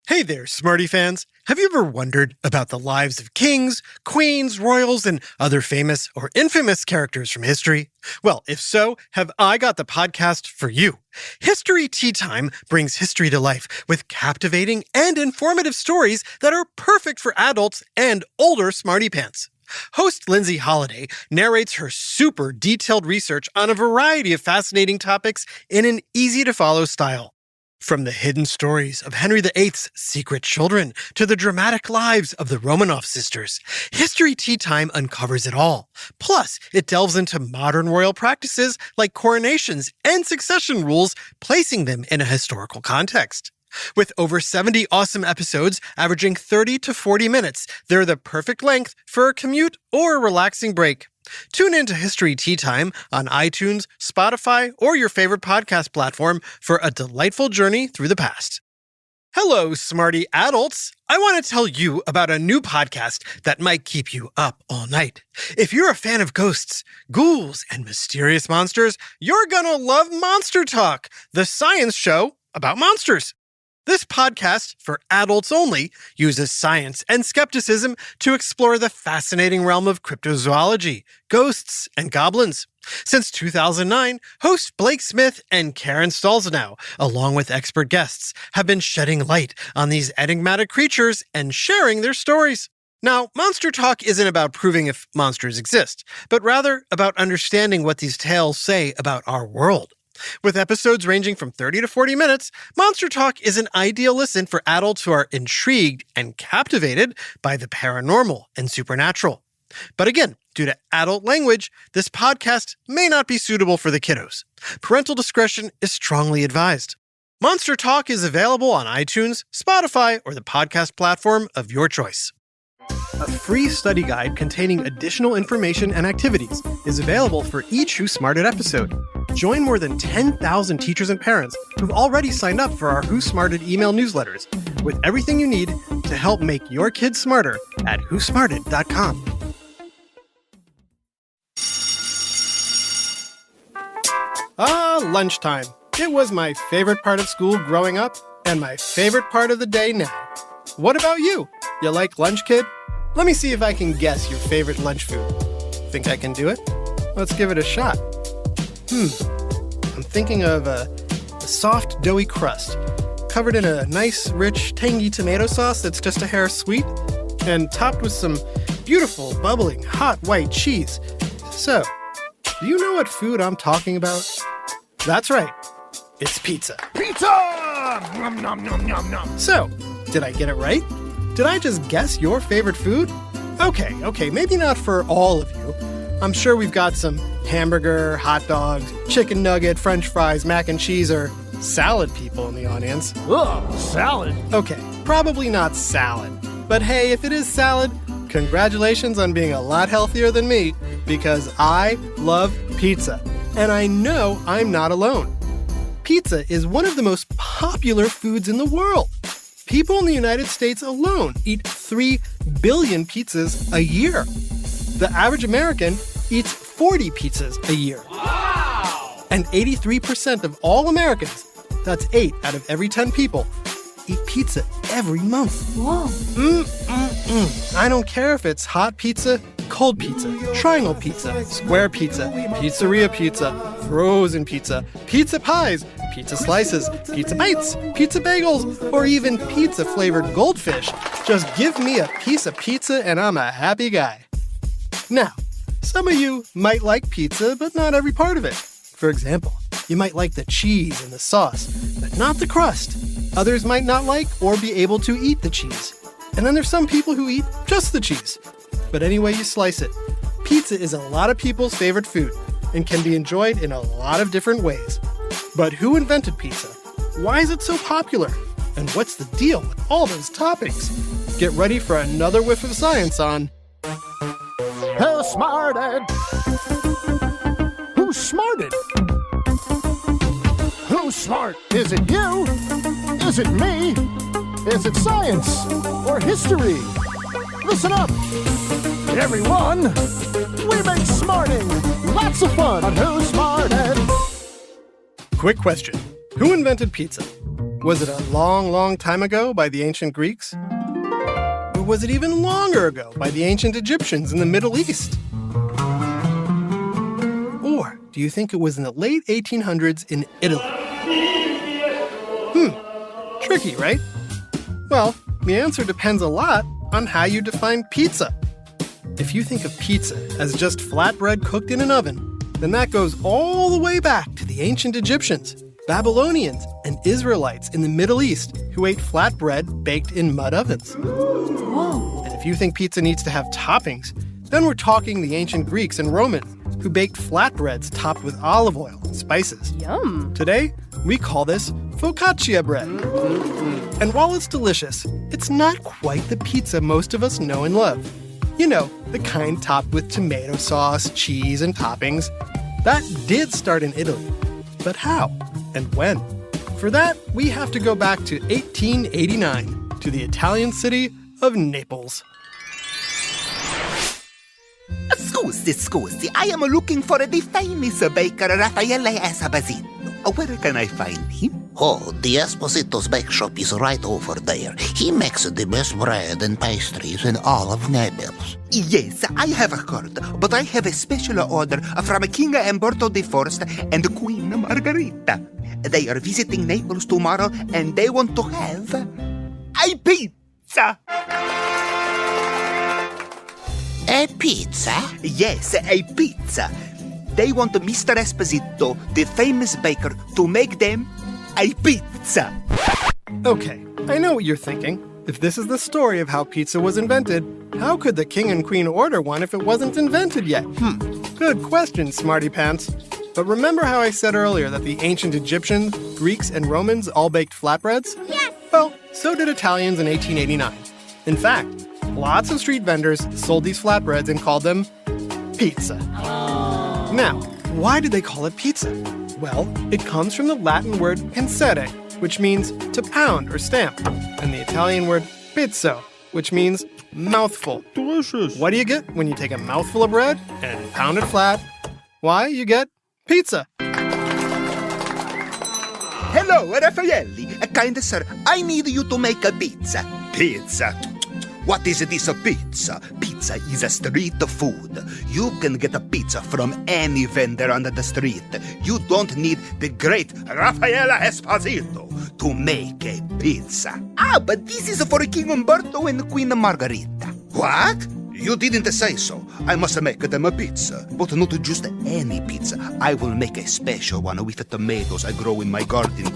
Hey there, Smarty fans. Have you ever wondered about the lives of kings, queens, royals, and other famous or infamous characters from history? Well, if so, have I got the podcast for you. History Tea Time brings history to life with captivating and informative stories that are perfect for adults and older smarty pants. Host Lindsay Holiday narrates her super detailed research on a variety of fascinating topics in an easy-to-follow style. From the hidden stories of Henry VIII's secret children to the dramatic lives of the Romanov sisters, History Tea Time uncovers it all. Plus, it delves into modern royal practices like coronations and succession rules, placing them in a historical context. With over 70 awesome episodes averaging 30 to 40 minutes, they're the perfect length for a commute or a relaxing break. Tune in to History Tea Time on iTunes, Spotify, or your favorite podcast platform for a delightful journey through the past. Hello, smarty adults. I want to tell you about a new podcast that might keep you up all night. If you're a fan of ghosts, ghouls, and mysterious monsters, you're gonna love Monster Talk, the science show about monsters. This podcast, for adults only, uses science and skepticism to explore the fascinating realm of cryptozoology, ghosts, and goblins. Since 2009, hosts Blake Smith and Karen Stolznow, along with expert guests, have been shedding light on these enigmatic creatures and sharing their stories. Now, Monster Talk isn't about proving if monsters exist, but rather about understanding what these tales say about our world. With episodes ranging from 30 to 40 minutes, Monster Talk is an ideal listen for adults who are intrigued and captivated by the paranormal and supernatural. But again, due to adult language, this podcast may not be suitable for the kiddos. Parental discretion is strongly advised. Monster Talk is available on iTunes, Spotify, or the podcast platform of your choice. A free study guide containing additional information and activities is available for each Who Smarted episode. Join more than 10,000 teachers and parents who've already signed up for our Who Smarted email newsletters with everything you need to help make your kids smarter at whosmarted.com. Lunchtime. It was my favorite part of school growing up and my favorite part of the day now. What about you? You like lunch, kid? Let me see if I can guess your favorite lunch food. Think I can do it? Let's give it a shot. I'm thinking of a soft, doughy crust, covered in a nice, rich, tangy tomato sauce that's just a hair sweet, and topped with some beautiful, bubbling, hot white cheese. So, do you know what food I'm talking about? That's right. It's pizza. Pizza! Nom, nom, nom, nom, nom. So, did I get it right? Did I just guess your favorite food? Okay, maybe not for all of you. I'm sure we've got some hamburger, hot dogs, chicken nugget, french fries, mac and cheese, or salad people in the audience. Ugh, salad. Okay, probably not salad. But hey, if it is salad, congratulations on being a lot healthier than me, because I love pizza. And I know I'm not alone. Pizza is one of the most popular foods in the world. People in the United States alone eat 3 billion pizzas a year. The average American eats 40 pizzas a year. Wow! And 83% of all Americans, that's 8 out of every 10 people, eat pizza every month. Whoa. I don't care if it's hot pizza, cold pizza, triangle pizza, square pizza, pizzeria pizza, frozen pizza, pizza pies, pizza slices, pizza bites, pizza bagels, or even pizza-flavored goldfish. Just give me a piece of pizza and I'm a happy guy. Now, some of you might like pizza, but not every part of it. For example, you might like the cheese and the sauce, but not the crust. Others might not like or be able to eat the cheese. And then there's some people who eat just the cheese. But any way you slice it, pizza is a lot of people's favorite food and can be enjoyed in a lot of different ways. But who invented pizza? Why is it so popular? And what's the deal with all those toppings? Get ready for another whiff of science on Who smarted? Who's smarted? Who's smart? Is it you? Is it me? Is it science or history? Listen up, everyone. We make smarting lots of fun on Who Smarted. Quick question. Who invented pizza? Was it a long, long time ago by the ancient Greeks? Or was it even longer ago by the ancient Egyptians in the Middle East? Or do you think it was in the late 1800s in Italy? Tricky, right? Well, the answer depends a lot on how you define pizza. If you think of pizza as just flatbread cooked in an oven, then that goes all the way back to the ancient Egyptians, Babylonians, and Israelites in the Middle East who ate flatbread baked in mud ovens. Whoa. And if you think pizza needs to have toppings, then we're talking the ancient Greeks and Romans who baked flatbreads topped with olive oil and spices. Yum. Today, we call this focaccia bread. And while it's delicious, it's not quite the pizza most of us know and love. You know, the kind topped with tomato sauce, cheese, and toppings. That did start in Italy. But how and when? For that, we have to go back to 1889, to the Italian city of Naples. Scusi, I am looking for the famous baker Raffaele Esposito. Where can I find him? Oh, the Esposito's bake shop is right over there. He makes the best bread and pastries in all of Naples. Yes, I have heard, but I have a special order from King Umberto I and Queen Margherita. They are visiting Naples tomorrow and they want to have a pizza. A pizza? Yes, a pizza. They want Mr. Esposito, the famous baker, to make them a pizza. Okay, I know what you're thinking. If this is the story of how pizza was invented, how could the king and queen order one if it wasn't invented yet? Good question, smarty pants. But remember how I said earlier that the ancient Egyptians, Greeks, and Romans all baked flatbreads? Yes. Well, so did Italians in 1889. In fact, lots of street vendors sold these flatbreads and called them pizza. Now, why did they call it pizza? Well, it comes from the Latin word pincere, which means to pound or stamp, and the Italian word pizzo, which means mouthful. Delicious. What do you get when you take a mouthful of bread and pound it flat? Why, you get pizza. Hello, Raffaelli. Kind sir, I need you to make a pizza. Pizza? What is this pizza? Pizza is a street food. You can get a pizza from any vendor on the street. You don't need the great Raffaele Esposito to make a pizza. But this is for King Umberto and Queen Margherita. What? You didn't say so. I must make them a pizza. But not just any pizza. I will make a special one with the tomatoes I grow in my garden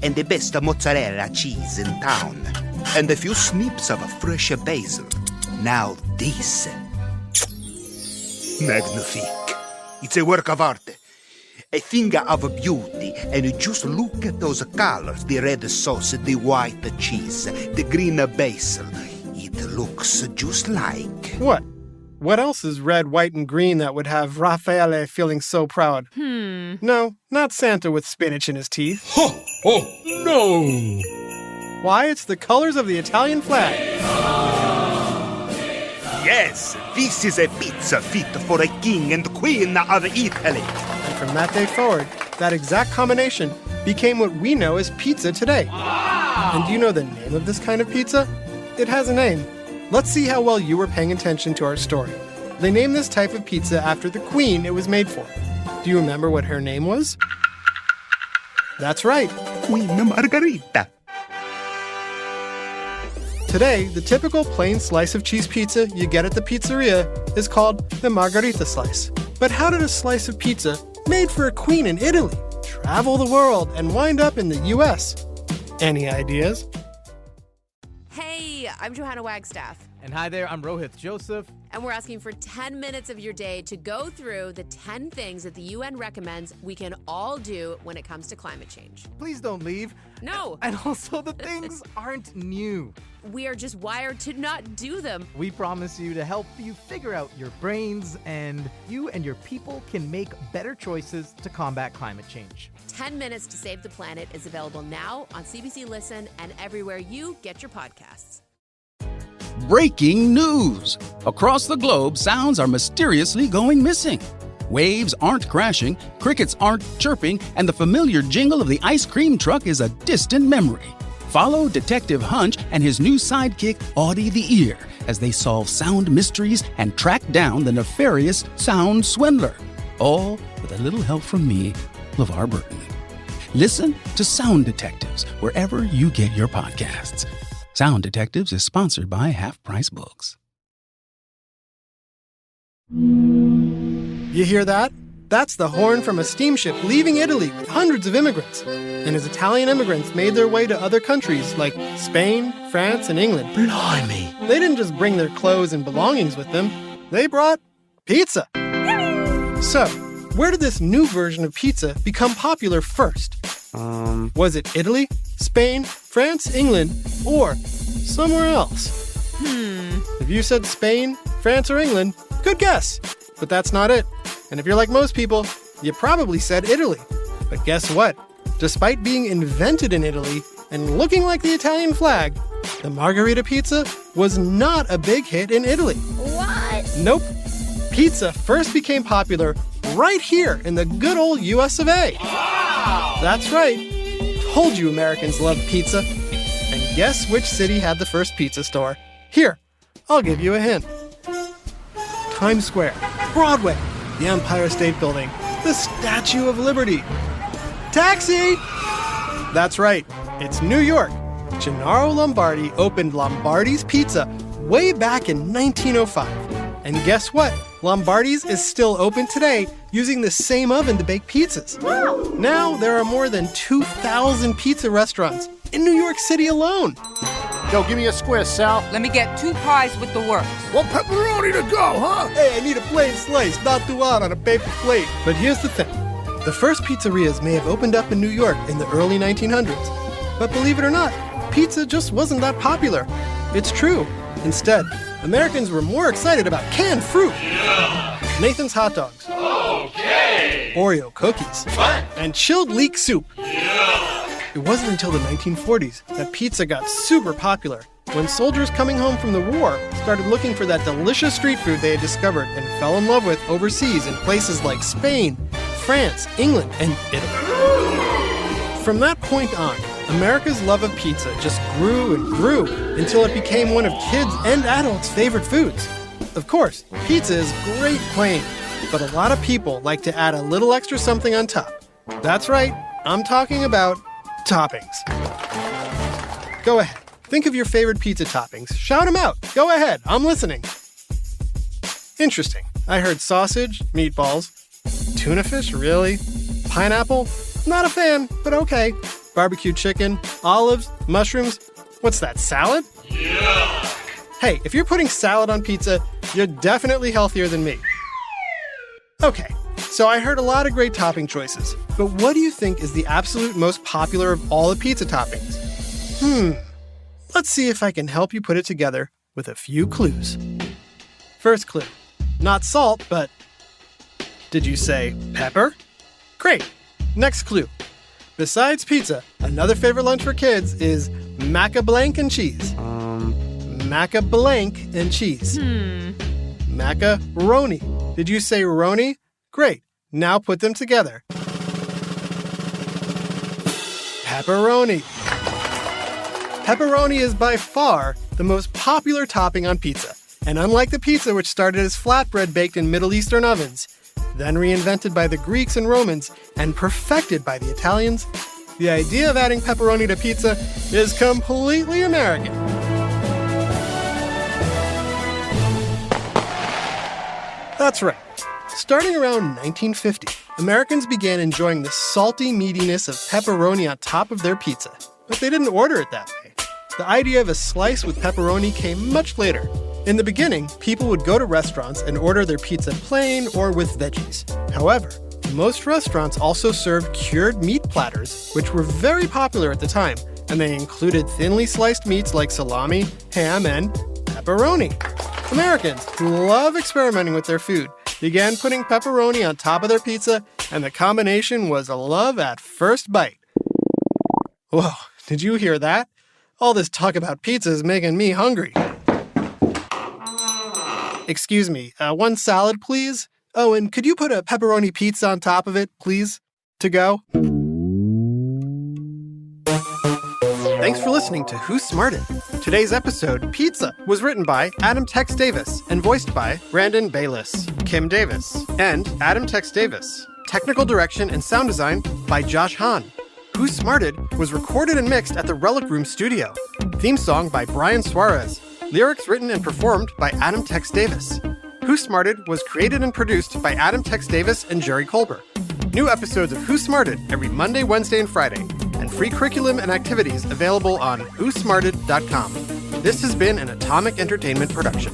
and the best mozzarella cheese in town. And a few snips of fresh basil. Now this. Magnifique. It's a work of art. A thing of beauty. And just look at those colors. The red sauce, the white cheese, the green basil. It looks just like... What? What else is red, white, and green that would have Raffaele feeling so proud? No, not Santa with spinach in his teeth. Oh, no! Why, it's the colors of the Italian flag. Yes, this is a pizza fit for a king and queen of Italy. And from that day forward, that exact combination became what we know as pizza today. Wow. And do you know the name of this kind of pizza? It has a name. Let's see how well you were paying attention to our story. They named this type of pizza after the queen it was made for. Do you remember what her name was? That's right. Queen Margherita. Today, the typical plain slice of cheese pizza you get at the pizzeria is called the Margherita slice. But how did a slice of pizza made for a queen in Italy travel the world and wind up in the US? Any ideas? Hey, I'm Johanna Wagstaff. And hi there, I'm Rohith Joseph. And we're asking for 10 minutes of your day to go through the 10 things that the UN recommends we can all do when it comes to climate change. Please don't leave. No. And also, the things aren't new. We are just wired to not do them. We promise you to help you figure out your brains, and you and your people can make better choices to combat climate change. 10 Minutes to Save the Planet is available now on CBC Listen and everywhere you get your podcasts. Breaking news! Across the globe, sounds are mysteriously going missing. Waves aren't crashing, crickets aren't chirping, and the familiar jingle of the ice cream truck is a distant memory. Follow Detective Hunch and his new sidekick, Audie the Ear, as they solve sound mysteries and track down the nefarious sound swindler. All with a little help from me, LeVar Burton. Listen to Sound Detectives wherever you get your podcasts. Sound Detectives is sponsored by Half Price Books. You hear that? That's the horn from a steamship leaving Italy with hundreds of immigrants. And as Italian immigrants made their way to other countries like Spain, France, and England, Blimey. they didn't just bring their clothes and belongings with them, they brought pizza. So, where did this new version of pizza become popular first? Was it Italy, Spain, France, England, or somewhere else? If you said Spain, France, or England, good guess. But that's not it. And if you're like most people, you probably said Italy. But guess what? Despite being invented in Italy and looking like the Italian flag, the margherita pizza was not a big hit in Italy. What? Nope. Pizza first became popular right here in the good old US of A. Wow! That's right. Told you Americans love pizza. And guess which city had the first pizza store? Here, I'll give you a hint. Times Square, Broadway, the Empire State Building, the Statue of Liberty. Taxi! That's right, it's New York. Gennaro Lombardi opened Lombardi's Pizza way back in 1905. And guess what? Lombardi's is still open today using the same oven to bake pizzas. Wow. Now there are more than 2,000 pizza restaurants in New York City alone. Yo, give me a square, Sal. Let me get 2 pies with the works. One pepperoni to go, huh? Hey, I need a plain slice, not too hot on a paper plate. But here's the thing. The first pizzerias may have opened up in New York in the early 1900s. But believe it or not, pizza just wasn't that popular. It's true. Instead, Americans were more excited about canned fruit. Yeah. Nathan's hot dogs. Okay. Oreo cookies. What? And chilled leek soup. Yeah. It wasn't until the 1940s that pizza got super popular, when soldiers coming home from the war started looking for that delicious street food they had discovered and fell in love with overseas in places like Spain, France, England, and Italy. From that point on, America's love of pizza just grew and grew until it became one of kids' and adults' favorite foods. Of course, pizza is great plain, but a lot of people like to add a little extra something on top. That's right, I'm talking about toppings. Go ahead. Think of your favorite pizza toppings. Shout them out. Go ahead. I'm listening. Interesting. I heard sausage, meatballs, tuna fish, really? Pineapple? Not a fan, but okay. Barbecue chicken, olives, mushrooms. What's that, salad? Yeah! Hey, if you're putting salad on pizza, you're definitely healthier than me. Okay. So I heard a lot of great topping choices, but what do you think is the absolute most popular of all the pizza toppings? Let's see if I can help you put it together with a few clues. First clue, not salt, but did you say pepper? Great. Next clue, besides pizza, another favorite lunch for kids is maca blanc and cheese. Maca blanc and cheese. Macaroni. Did you say roni? Great. Now put them together. Pepperoni. Pepperoni is by far the most popular topping on pizza. And unlike the pizza which started as flatbread baked in Middle Eastern ovens, then reinvented by the Greeks and Romans and perfected by the Italians, the idea of adding pepperoni to pizza is completely American. That's right. Starting around 1950, Americans began enjoying the salty meatiness of pepperoni on top of their pizza, but they didn't order it that way. The idea of a slice with pepperoni came much later. In the beginning, people would go to restaurants and order their pizza plain or with veggies. However, most restaurants also served cured meat platters, which were very popular at the time, and they included thinly sliced meats like salami, ham, and pepperoni. Americans, who love experimenting with their food, began putting pepperoni on top of their pizza, and the combination was a love at first bite. Whoa, did you hear that? All this talk about pizza is making me hungry. Excuse me, one salad, please? Oh, and could you put a pepperoni pizza on top of it, please? To go? Thanks for listening to Who Smarted? Today's episode, Pizza, was written by Adam Tex Davis and voiced by Brandon Bayless, Kim Davis, and Adam Tex Davis. Technical direction and sound design by Josh Hahn. Who Smarted was recorded and mixed at the Relic Room Studio. Theme song by Brian Suarez. Lyrics written and performed by Adam Tex Davis. Who Smarted was created and produced by Adam Tex Davis and Jerry Colbert. New episodes of Who Smarted every Monday, Wednesday, and Friday, and free curriculum and activities available on whosmarted.com. This has been an Atomic Entertainment production.